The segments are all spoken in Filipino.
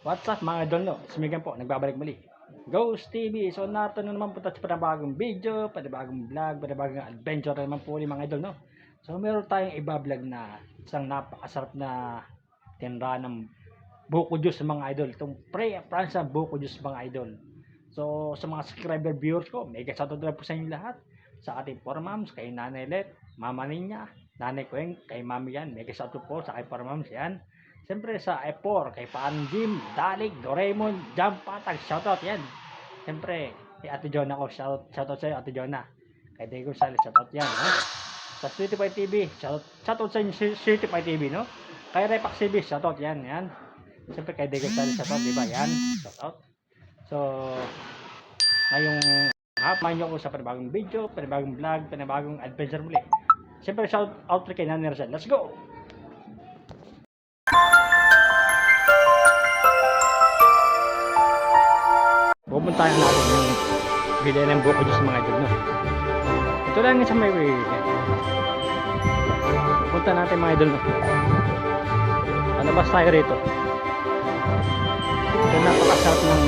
What's up mga idol, no? Sumigan po, nagbabalik muli. Ghost TV. So narito na naman po tayo sa panibagong video, panibagong vlog, panibagong adventure naman po ulit mga idol, no? So meron tayong iba-vlog na isang napakasarap na tinra ng buko juice mga idol. Itong pre-France na buko juice mga idol. So sa mga subscriber viewers ko, mega shoutout na po sa inyo lahat. Sa ating 4 moms, kay Nanay Let, Mama Ninya, Nanay Kueng, kay Mami yan. Mega shoutout po sa kay 4 moms yan. Siyempre sa F4, kay Paan Jim, Dalig, Doraemon, Jump Patag, shoutout yan. Siyempre, kay Ate Jonah ko, shoutout sa iyo Ate Jonah. Kay Diego Sales, shoutout yan. No? Sa City Pie TV, shoutout sa inyo City Pie TV, no? Kay Repax TV, shoutout yan, yan. Siyempre kay Diego Sales, shoutout, diba? Yan, shoutout. So, ngayong hapon nyo ko sa panibagong video, panibagong vlog, panibagong adventure muli. Siyempre, shoutout kay Nanay Rosel. Let's go! Pupuntahan natin yung bilhin ng buko juice mga idol, no? Ito lang yung sa may way. Pupunta natin mga idol, no? Palabas tayo rito. Ito napakasarap ng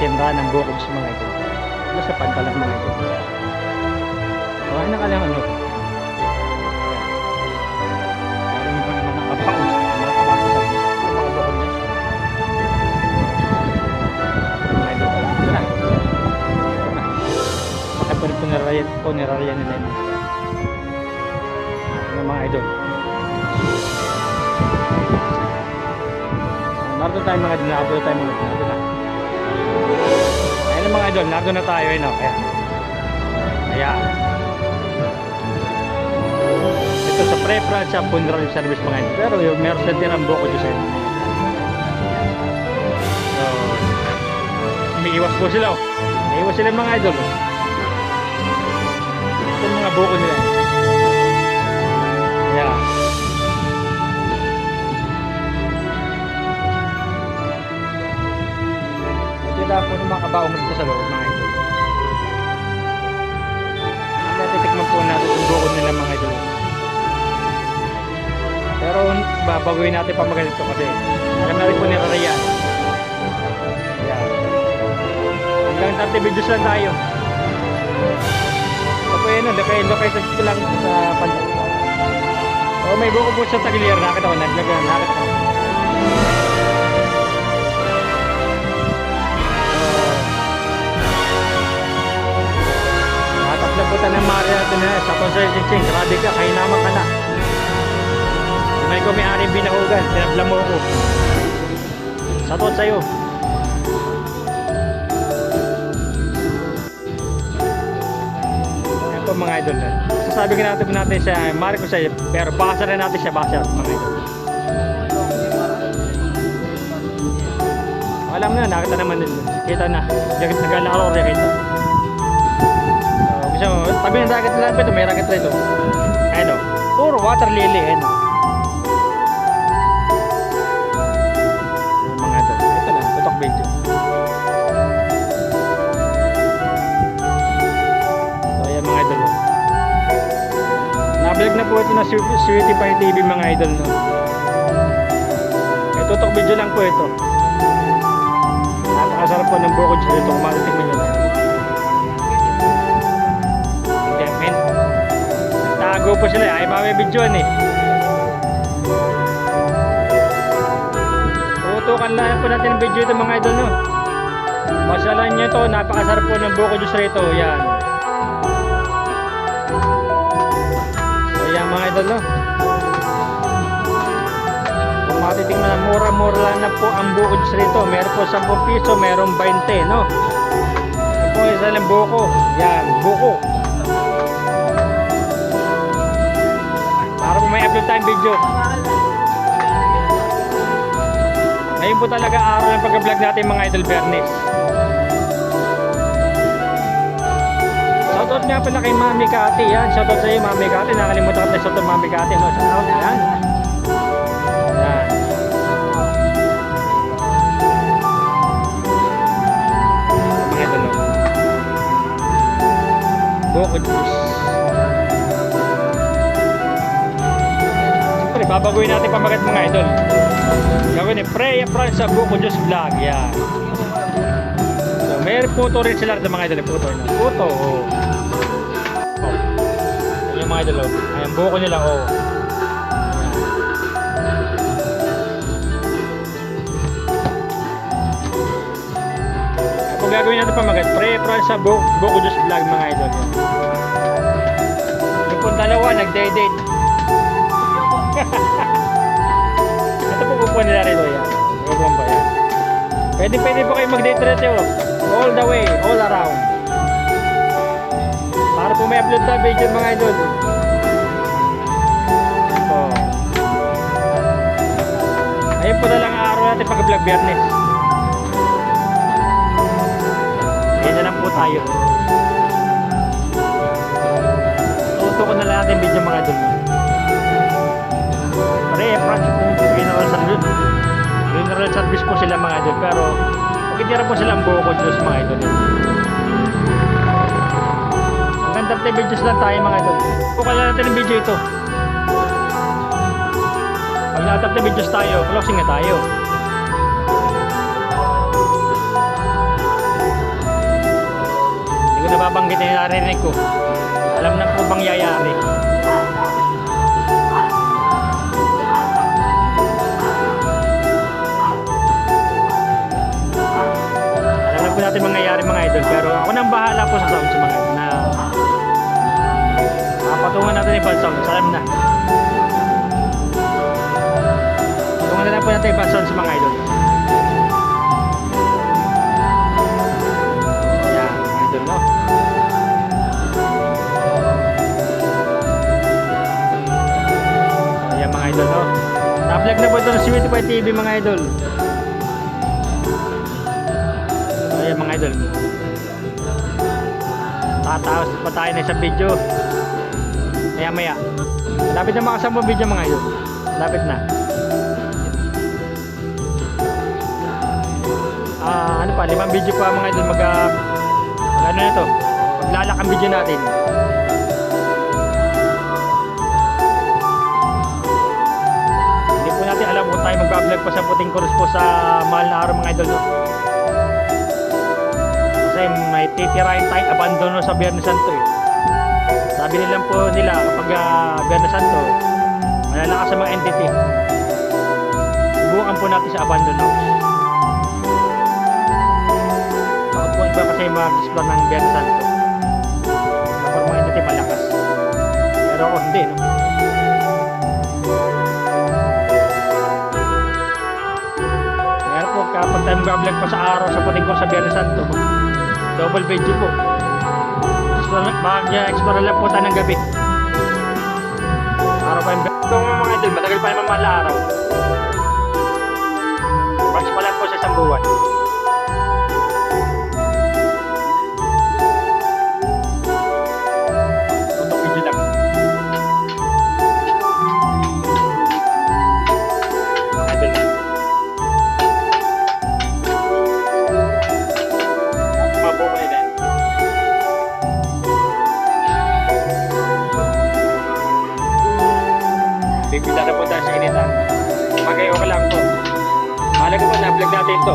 tindahan ng buko juice mga idol. Ito sa pantalang mga idol. Okay na ka lang ano. Meron ba naman nakapaus? Nakapaus sa mga buko juice. Punerarya nila yun yung mga idol. Narito tayo mga idol, narito tayo mga idol, na ayun mga idol, narito na tayo ayun, kaya ito sa pre-France sa funeral service mga idol, pero yung meron sa tirang buko dyan sa so umiiwas po sila, umiiwas sila mga idol. Ito mga buko nila. Yeah. Ito lang po ng mga kabaong dito sa loob mga idol. Natitikman po natin yung buko nila mga idol. Pero babaguhin natin pa maganito kasi alam na rin po nila riyan. Yeah. Hanggang 30 videos lang tayo. Ano, location ko lang sa pantal. Oh, may buko po sa tagilier, nakita ko, naglagyan, nakita ko. Nataplaputan ng Maria natin na sa concert ching, grabe ka, kayo naman ka na. May ko may aring binahugan, tinabla mo ko. Satot sa'yo. Mga idol, sasabi ka natin siya Marco siya, pero basa rin natin siya basa mga idol. Alam na, nakita naman din, kita na naglalaro rin kita. Gusto mo, tabi ng racket lang ito, may racket rin ito, ano, puro water lily, ano. Mga idol, ito lang, tutok video. Nablog na po ito na Sweetie Pie TV mga idol, no? May tutok video lang po ito. Napakasarap po ng buko juice ito kung matitikman nyo na. Men, nagtago po sila, ay mami videoan eh. Tutukan lang po natin ang video ito mga idol, no? Masalahan nyo ito, napakasarap po ng buko juice rito, yan. Mga idol, no? Kung matitingnan na mura-mura lang na po ang buko juice rito. Meron po 10 piso, meron 20, no? Ito po isa lang buko. Yan, buko. Para po may upload tayong video. Ngayon po talaga araw ng pag-vlog natin mga idol, Bernice. Shoutout nga pala kay Mami Kati, yan. Shoutout sa iyo Mami Kati, nakalimutan ko tayo shoutout Mami Kati, no? Shoutout, yan. Yan. Mga idol, no? Buko juice. Siyempre, babaguhin natin pamagat mga idol. Gawin ni Freya Franz sa Buko Diyos Vlog. Yan. So, may puto rin sila ng mga idol. Puto. Puto. Oh. Ayan yung mga idol. Oh. Ayan, buko nila. Oh. Kung gagawin natin pamagat, Freya Franz sa Buko Diyos Vlog mga idol. Yan. Yung pong dalawa, nagde-date. Ito po upuan nila rito yan. Upuan pa yan. Pwede po kayo mag-date rito. All the way, all around. Para po may upload na video mga idol. Oh. Ayun po na lang ang araw natin pag-vlog Biyernes. Ayun na lang po tayo. Tuto ko na lang natin video mga idol. Pre-approach kung general service po sila mga idol, pero pagkitira po sila ang Buko Diyos mga idol. Hanggang 30 videos lang tayo mga idol. Buka na natin yung video ito. Pag na 30 videos tayo, closing na tayo. Hindi ko nababanggit na yung narinig ko. Alam na po bang yayari. Natin mangyayari mga idol, pero ako nang bahala po sa sounds mga idol na patungan natin yung bad sounds. Alam na patungan na lang po natin yung bad sounds mga idol. Yan mga idol, no? Yan mga idol, no? Na-vlog na po ito ng Sweetify TV mga idol. Ayan mga idol, tataos pa tayo na isang video maya maya. Lapit na mga 10 video mga idol, lapit na. Ano pa, 5 video pa mga idol. Ano na ito, maglalak ang video natin. Hindi po natin alam kung tayo magbablog pa sa Puting Krus po sa mahal na araw mga idol, no? Kasi may titirahin tayong abandono sa Biyernes Santo eh. Sabi nila po nila kapag Biyernes Santo malalakas sa mga entity. Subukan po natin sa abandono. Bakit po iba kasi mag-explore ng Biyernes Santo kapag mga entity malakas, pero ako hindi, no? Kaya po kapag tayo mag-vlog pa sa araw sa Puting Krus sa Biyernes Santo, double video po. Mag-explore lang po tayo ng gabi. Araw pa yung ito mga idol, matagal pa naman mahal na araw. March pa lang po sa isang buwan. Tutok video lang. Mga idol lang. Mabuko nila. Bibila na po tayo sa initan. Magayo ka lang po. Mahalaga po na vlog natin ito.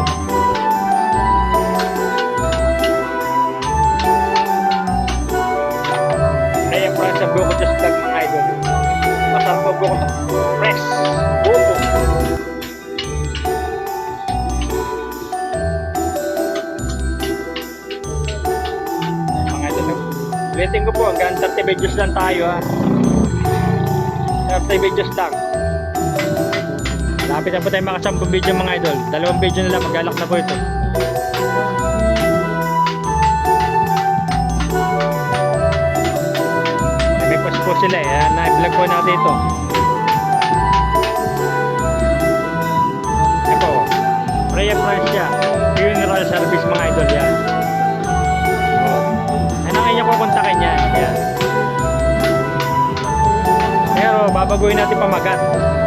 Freya Franz sa Buko Diyos Vlog mga idol. Masarap po buko. Fresh buko. Mga idol, ulitin ko po, hanggang 30 videos lang tayo ha. 30 videos lang. Lapit na po tayo mga 10 video mga idol. 2 video na lang, mag-alak na po ito. May post po sila eh, na-vlog po natin ito. Ito, Freya Franz siya, funeral service mga idol yan. Ano ang inyong kukontakin yan? Yan. Pero babaguhin natin pamagat.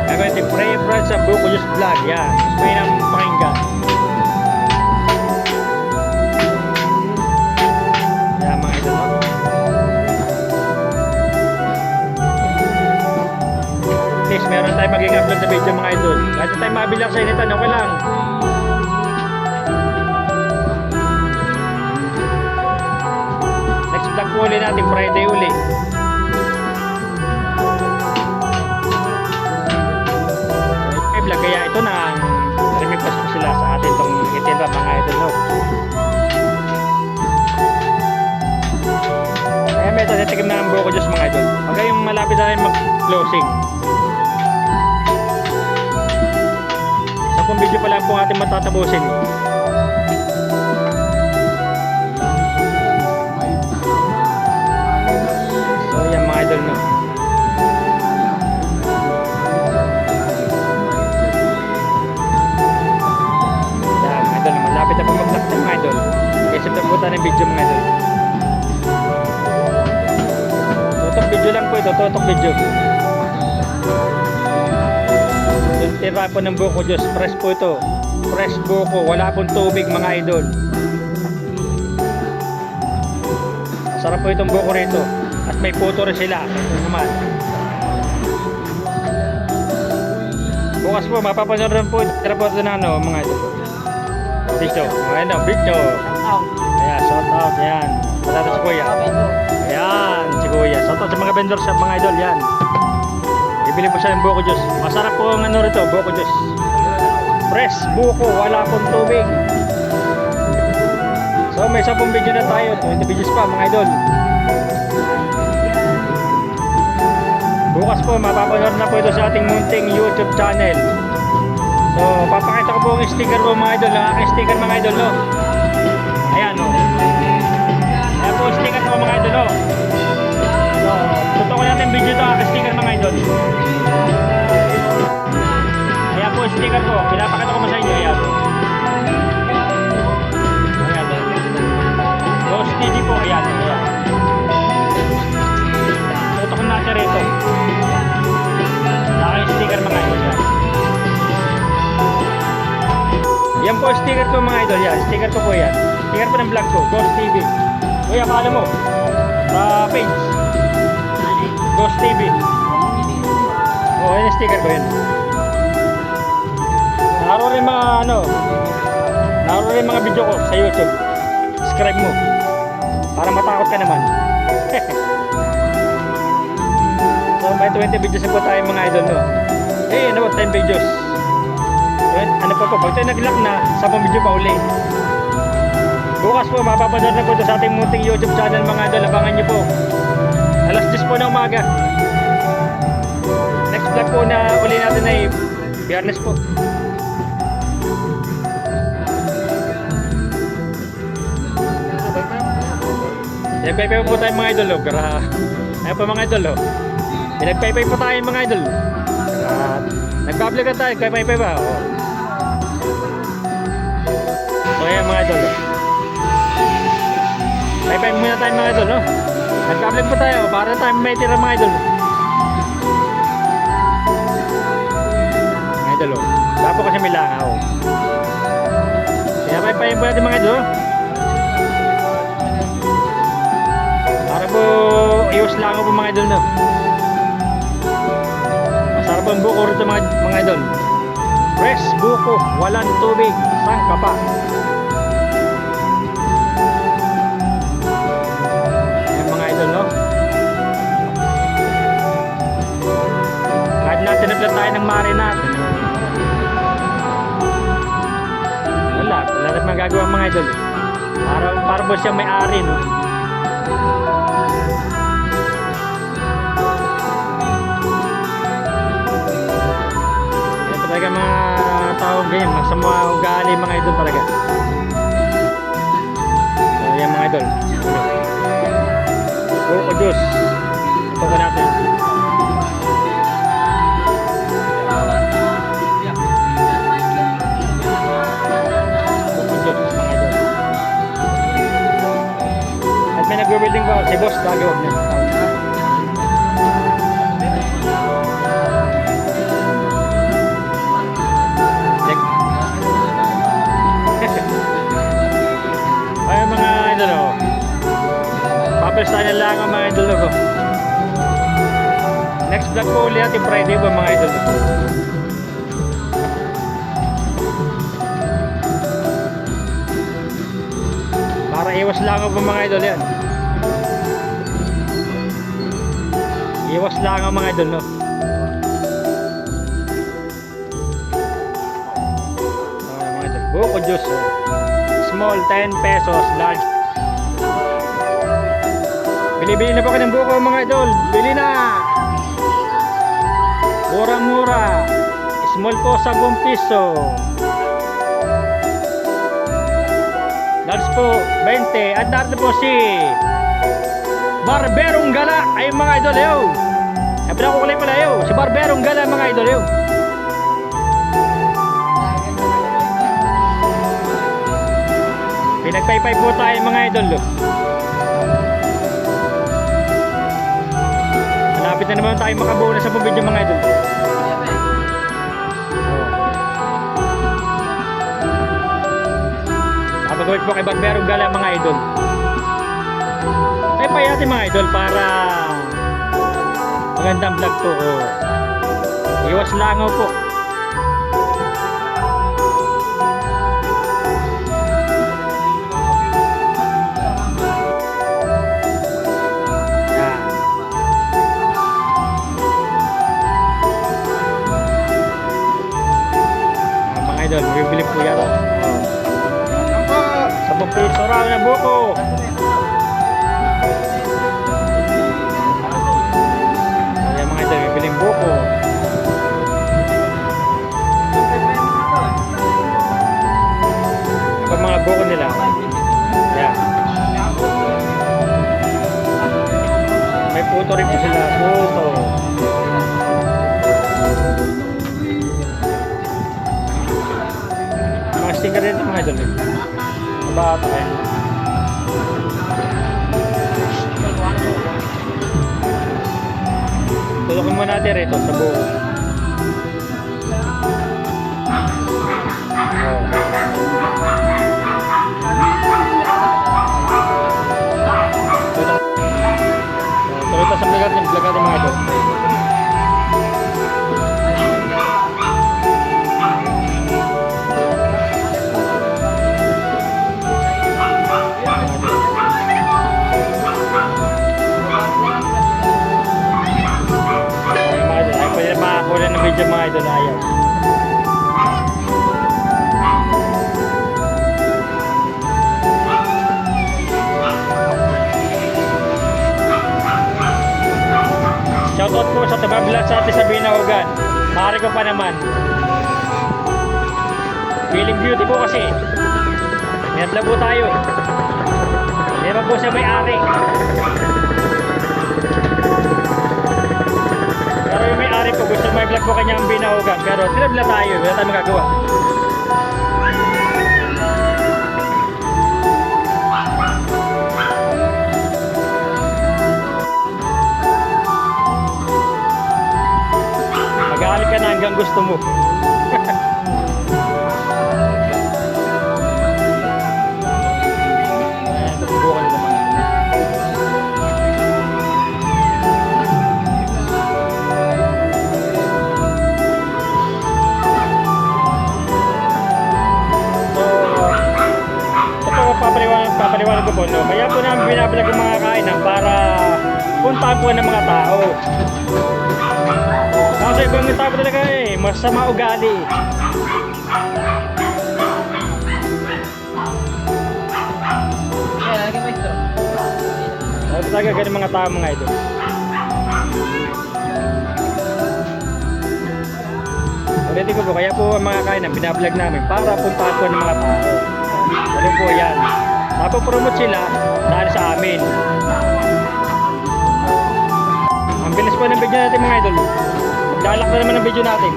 Gagawin natin Freya Franz sa Buko Diyos Vlog. Yan. Gusto nyo nang pakinggan. Yan mga idol mo. meron tayong magiging upload na video mga idol. Kahit na tayo mabilang sa initan, okay lang. Next vlog po ulit natin, Friday uli. Vlog kaya ito na remix po sila sa atin itong itinda mga idol, no? Kaya may ito, natikim na ng buko Diyos mga idol. Pagka yung malapit na rin mag-closing. Sa pong video pa lang po ating matatapusin. So yan mga idol, no? Yan mga idol, malapit na po mag-lockdown mga idol. Kasi na po tayo ng video mga idol. Tutok video lang po ito, tutok video. Tira po ng buko Diyos, fresh po ito. Fresh buko, wala pong tubig mga idol. Masarap po itong buko rito. At may puto rin sila. Ito naman. Bukas po, mapapanood po ito. Tira po ito na ano mga idol. Video, ano, video. Ayan, shout out, ayan. Malata si Kuya. Ayan, si Kuya. Shout out sa mga vendors sa mga idol, yan. Bibili po siya ng buko Diyos. Masarap po ang ano rito, buko Diyos. Fresh buko, wala pong tubig. So may 10 video na tayo. 20 videos pa mga idol. Bukas po, mapapanood na po ito sa ating munting YouTube channel. So papakita ko po ang sticker po mga idol. Ang aking sticker mga idol, no? Ayan, no? Ayan po ang sticker po mga idol, no? So, tutukan natin video ito, aking sticker mga idol. Ayan po sticker ko, pinapakita ko mo sa inyo. Ayan, ayan, Ghost TV po. Ayan, ayan. Tutukan natin rito sa aking sticker mga idol. Yan po sticker ko mga idol. Yan, sticker ko po yan. Sticker po ng vlog ko, Ghost TV. Kuya, paano mo? Sa page Ghost TV. Oh, yun yung sticker ko yun. Naroon rin mga ano, naroon rin mga video ko sa YouTube. Subscribe mo para matakot ka naman. So may 20 videos na po tayo mga idol, no? Eh, ano ba, 10 videos. Ano po po, pag tayo nag-lock na, 10 video pa uli. Bukas po, mapapanood na po ito sa ating munting YouTube channel mga idol. Abangan nyo po. Alas 10 po na umaga. Next vlog po na uli natin ay Biyernes po. Pinagpaypay po tayo mga idol, oh. Ayan po mga idol, oh. Pinagpaypay po tayo mga idol. Nagbablog tayo, nagpaypay ba? Oh. So ayan mga idol, oh. Paypay muna tayo mga idol, no? Nagbablog po tayo, para tayo may tira mga idol. Mga idol, oh. Dapo kasi may langaw. Pinapaypayin po natin mga idol, oh. Para po iwas lang po mga idol, no? Masarap ang buko rito mga idol. Fresh buko, walang tubig, sangka pa. Ayan mga idol, no? Kahit natin na tayo ng marinat. Wala rin magagawa mga idol. Para po siya may ari, no? Talaga mga tao ganyan, masama ugali mga idol talaga. So yan mga idol. Buko Diyos. Ito ko natin. Buko Diyos mga idol. At may nag-building ba si boss, gagawin niya. First time na lang ang mga idol ko. Next vlog po ulit natin Friday po mga idol. Para iwas lang po mga idol yan. Iwas lang ang mga idol, no? Mga idol, buko juice, oh. Small 10 pesos, large. Bili-bili na po kayo ng buko mga idol. Bili na. Murang-mura. Small po 10 piso. Large po 20. At dito po si Barberong Gala. Ay mga idol, yo. Ay pinakukulay pala, yo. Si Barberong Gala mga idol, yo. Pinagpaypay po tayo mga idol, yo. Malapit na naman tayo makabuo na sa video mga idol. Kapagawit po kay Barberong Gala mga idol. Ay payati mga idol para magandang vlog to. Iwas langaw po. Idol, bibili po yan. 10 piso raw na buko. Ayan mga idol, bibili buko. Ito mga buko nila. Ayan. May puto rin po sila. Puto. Sticker rin mga idol. Bata eh. Tulokin mo natin rito sa buo. Tuloy sa vlog natin mga idol. Makakuha ng video mga idol ayaw. Shoutout po sa tabablat sa atin sa Binahugan. Maaari ko pa naman. Feeling beauty po kasi. Minatla po tayo. Hindi pa po siya may-ari. Pero yung may-ari po gusto may vlog po kanya ang Binahugan. Pero tinabla tayo. Wala tayong magagawa. Mag-aalik ka na hanggang gusto mo. Ayan, tutubukan nito mga. Papaliwanag ko po, no? Kaya po namin binabalag yung mga kainan para puntahan po ng mga tao. Kasi ibang tao talaga eh, masama ugali. Sabi talaga ganun mga tao mga idol. Ulitin ko po, kaya po ang mga kainan binabalag namin para puntahan po ng mga tao. Ano po yan? Napopromote sila dahil sa amin. Ang bilis po ng video natin mga idol. Maglalak na naman ang video natin.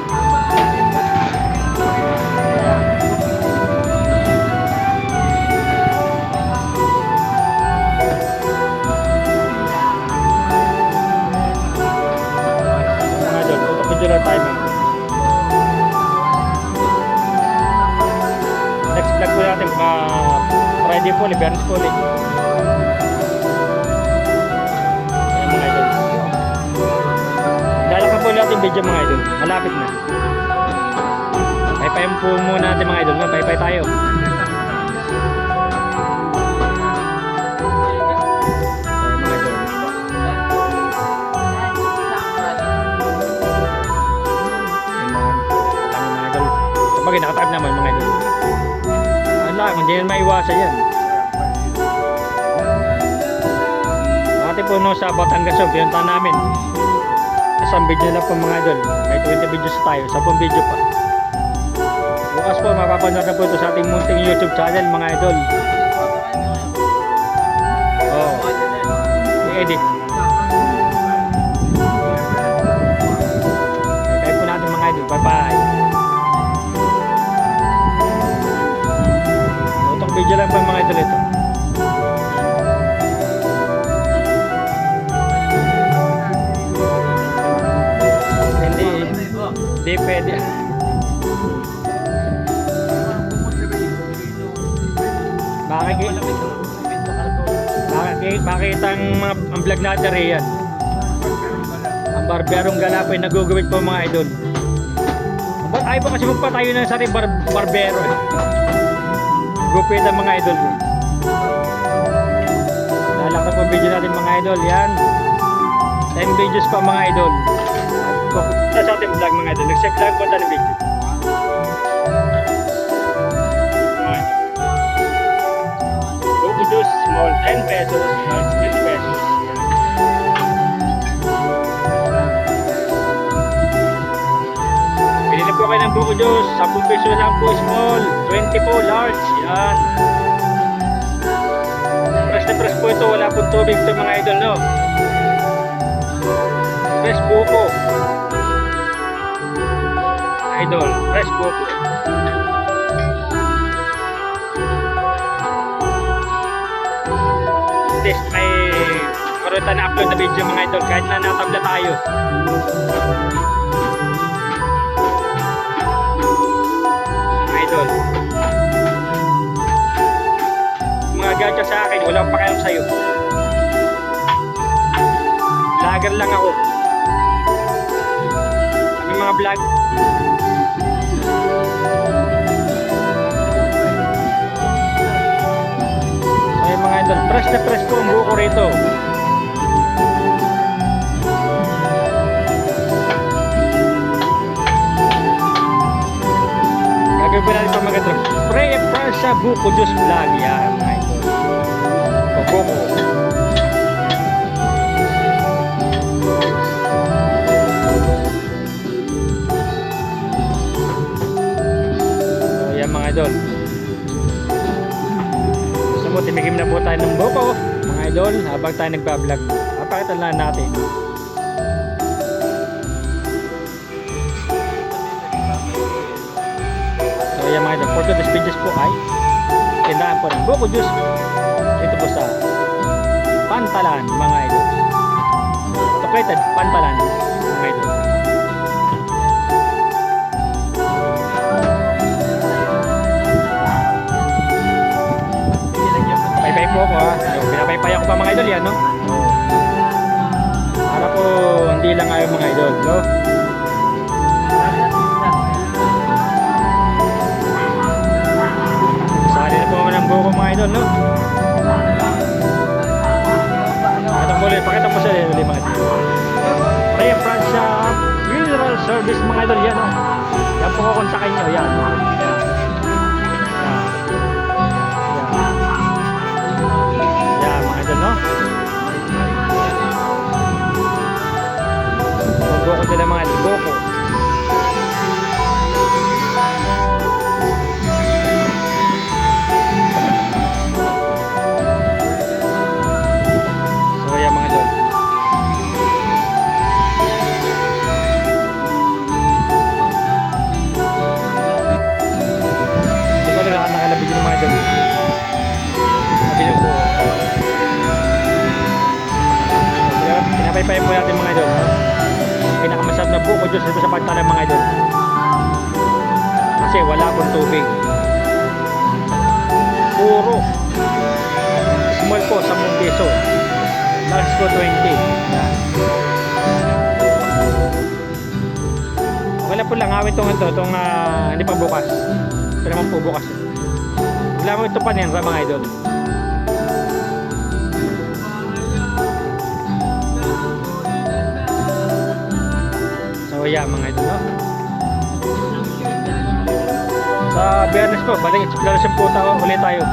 Mga idol, tutok video lang tayo. Next vlog po natin Friday po, Libernes po ulit. Ayan mga idol. yung video mga idol. Malapit na. Paypayan po muna natin mga idol. Paypay tayo. Kapag nakatab naman mga idol. Wala, hindi yan maiwasan yan. Dati po no, sa Batangas yun, pinuntahan namin. Isang video lang po mga idol. May 20 videos tayo, 10 video pa. Bukas po, mapapanood na po ito sa ating munting YouTube channel mga idol. Oh, i-edit. Kaya po natin mga idol. Bye-bye. Itong video lang po mga idol ito. Hindi pwede. Makita ang vlog natin riyan. Ang barberong galapoy nagugawit po mga idol. Ba't ayaw pa kasi magpatayo ng sarili barbero eh. Gupit ang mga idol. Lalakad po video natin mga idol. Yan 10 videos pa mga idol. Sa ating vlog mga idol. Nag-save lang po tayo ng video. Buko juice, small 10 pesos, large 10 pesos. Pinili po kayo ng buko juice, 10 peso lang po small, 20 po large. Yan. Press na press po ito, wala pong tubig ito mga idol, no? Press buko. Idol, fresh buko. This may karoon na upload na video mga idol kahit na natabla tayo. Idol. Mga gadget sa akin, wala akong pakialam sa'yo. Vlogger lang ako. Kami mga vlog. Ay mga idol, press na press ko ang buko rito. Gagawin po natin ito mga idol. Spray and press sa buko juice vlog. Yan mga idol. O buko. So yan mga idol. Timigim na po tayo ng buko mga idol habang tayo nagbablog. Papakita lang natin. So yan mga idol, for today's videos po ay tindahan po ng buko juice dito po sa Pantalan mga idol. Located Pantalan mga idol. Po ako ha. Pinapaypay ako pa mga idol yan, no? Para po hindi lang ayaw mga idol, no? Sali na po ako ng buko mga idol, no? Pakita po sa ulit mga idol. Raya Francia Funeral Service mga idol yan, no? Yan po kukontakin nyo, yan. No? Buko sila mga buko. So yan mga idol. Hindi ko na nakalabig yung mga idol. Sabi nyo po. Pinapaypayan po natin mga idol, no? Pinakamasarap na buko juice dito sa Pantalan mga idol. Kasi wala pong tubig. Puro. Small po, 10 piso. Large po, 20. Yan. Wala po lang awit itong hindi pa bukas. Pero naman po bukas. Wala mo ito pa niyan sa mga idol. So yeah mga idol, no? Sa Biyernes po, balik exploration po ulit tayo.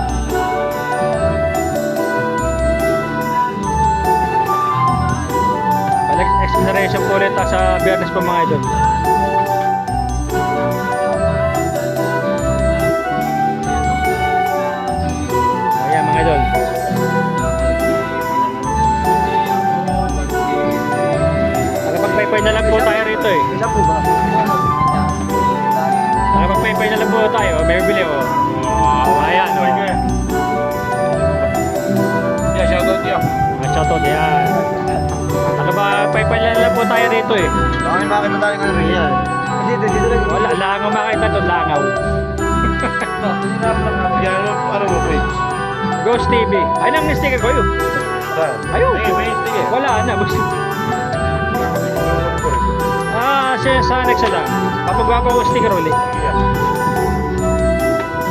Balik exploration po ulit sa Biyernes po mga idol. Ayan mga idol. Nakapagpaypay na lang po tayo rito eh. Isa po ba? Nakapagpaypay na lang po tayo. May bibili oh. Ayan oh. Yeah, shoutout niyo. Shoutout yan. Nakapagpaypay na lang po tayo rito eh. Baka may makita tayo ng real. Dito lang. Wala, langaw makita doon, langaw. Yan, ano mo page? Ghost TV. Ay, nang sticker ko yun. Ayun. May sticker. Wala na. Sa next lang. Papagawa ko sticker ulit.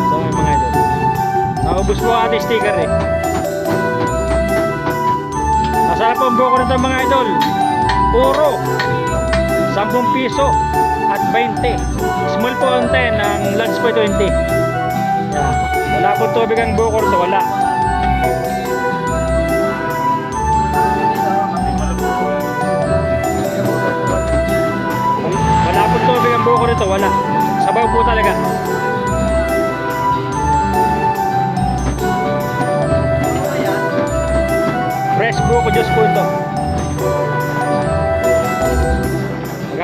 So, mga idol. Naubos po ating sticker eh. Masarap po ang buko nito mga idol. Puro 10 piso at 20. Small po ang 10, ang large po 20. Yeah. Wala po tubig ang buko nito, wala. Wala po tubig ang buko nito, wala. Sabaw po talaga. Fresh buko juice po ito.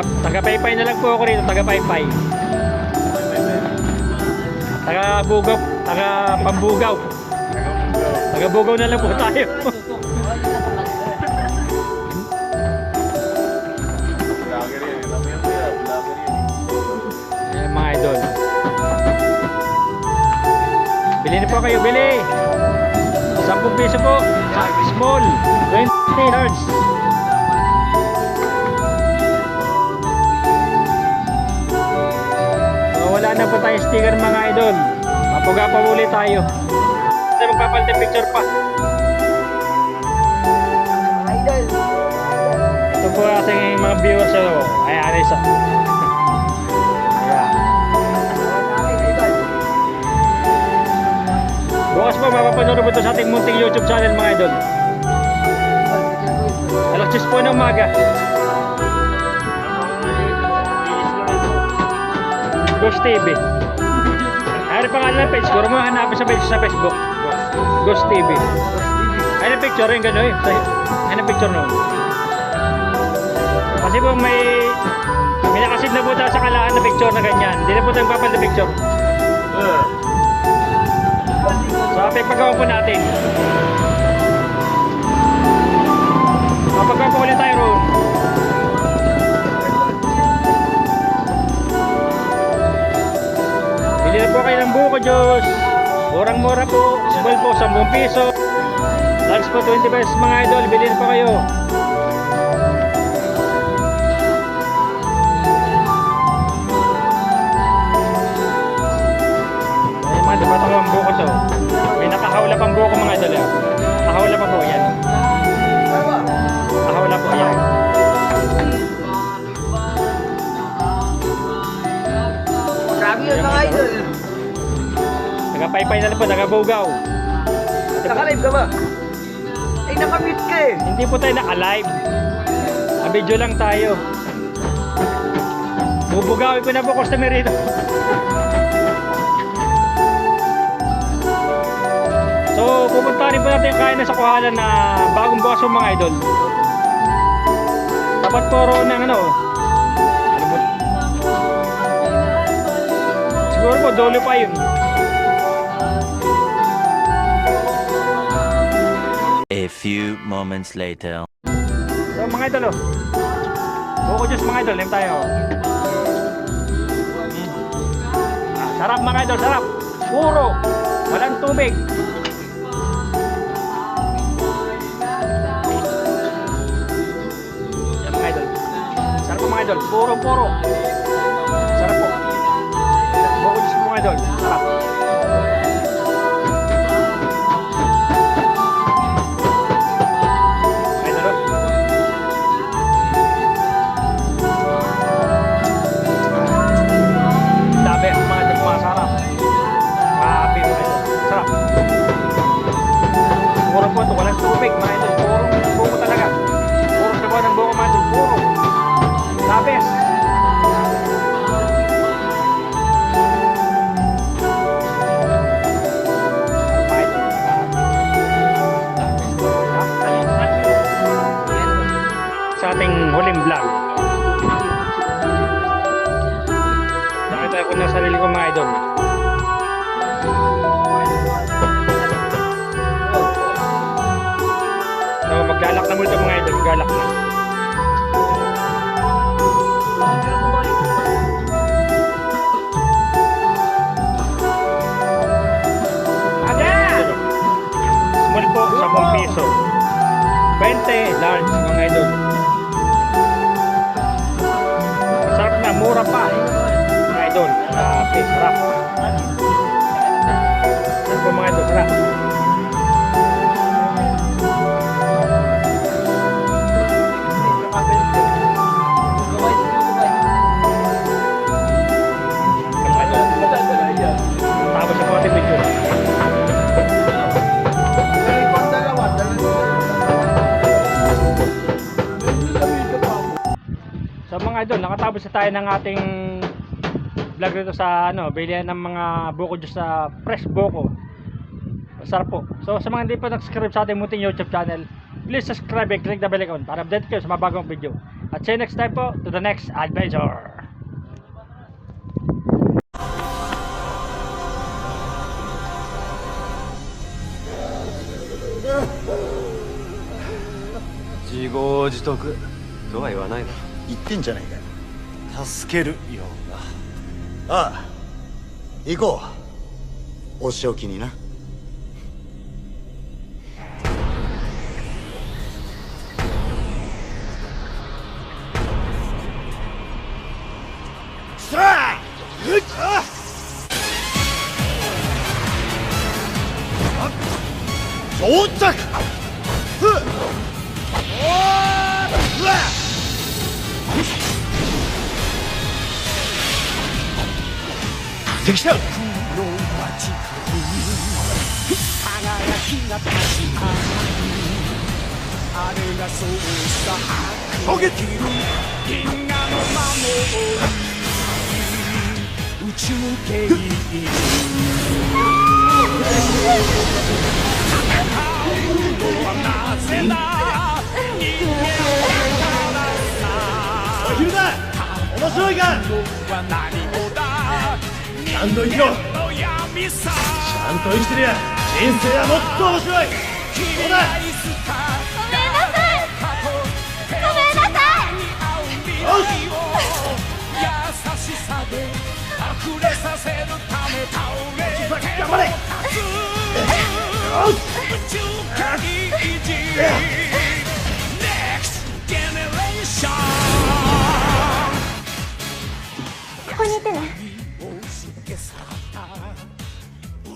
Taga-paypay na lang po ako rito, taga-paypay. Taga-bugaw, taga-pambugaw. Taga-bugaw na lang po tayo. Ayan mga idol. Bili na po kayo, bili. 10 piso po. Small, 20 hertz. Wala na po tayo sticker mga idol. Mapuga pa ulit tayo. Kasi magpapalit picture pa. Idol. Ito po ating mga viewers. Ayan, isa. Ayan. Bukas po mapapanood po ito sa ating munting YouTube channel mga idol. Alas 10 po ng umaga. Ghost TV. Ano pangalan ng page? Kuro mo hanapin sa page sa Facebook. Ghost TV. Ano picture yung gano'n eh? Ano picture noon? Kasi po may nakasid na po tayo sa kalaan na picture na ganyan. Hindi na po tayo magpapal na picture. So, pagpagawa po natin. Pagpagawa po ulit tayo roon. Bili na po kayo ng buko juice. Murang-mura po. Small po, 10 piso. Large po, 20 pesos mga idol. Bili na po kayo. Ay mga diba ito ang buko so. May nakahawla pang buko mga idol. Nakahawla pa po yan. Nakahawla po yan. Grabe yun mga idol. Nagapaypay na lang po, nagabugaw. Naka-live ka ba? Eh, naka-mute ka eh. Hindi po tayo naka-live. Video lang tayo. Bubugawin ko na po customer rito. So, pupunta rin po natin yung kainan sa Kuhalan na bagong bukas yung mga idol. Tapat po ro ng ano mo? Siguro po, dolo pa yun. A few moments later. So mga idol buko juice mga idol, lem tayo. Sarap mga idol, sarap. Puro, walang tubig. Yan mga idol. Sarap mga idol, puro. idol. Sarap. Idol, oh. Dami mga idol, mga sarap. Grabe mga idol. Sarap. Puro po ito, walang tubig mga idol. Puro buko talaga. Puro sabaw ng buko mga idol. Puro. Labes. Sa ating huling vlog. Nakita ko na sarili ko mga idol. So maglalak na muna mga idol, maglalak na. Small po, 10 piso. 20 large mga idol. Masarap na, mura pa mga idol. Grabe, sarap. Sarap po mga idol, sarap. Tapos sa mga video. So mga idol, nakatapos na tayo ng ating vlog rito sa bilihan ng mga buko juice sa Fresh Buko. Masarap po. So sa mga hindi pa nag-subscribe sa ating munting YouTube channel, please subscribe and click the bell icon para update kayo sa mga bagong video. At see you next time po to the next adventure. 自業自得とは言わないだろ。言ってんじゃないかよ。助けるような。ああ、行こう。お仕置きにな。さあ、うっあ到着。ふっおーうわできた。オーケー。おい昼だ、面白いか。ちゃんと生きろ。ちゃんと生きてりゃ人生はもっと面白い。どうだ。ごめんなさい。よし。頑張れ。よし。ここにいてね。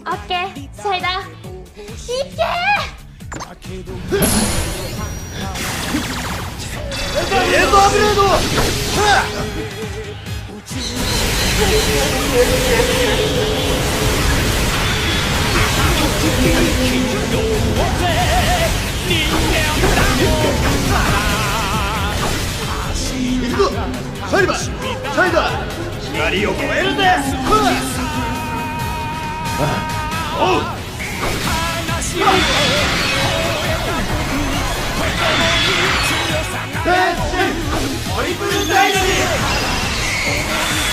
オッケー、シャイダー。いけエンドアップグレード。行くぞ、シャイバー、シャイダー、光を超えるぜ。おう。トリプルダイナミック。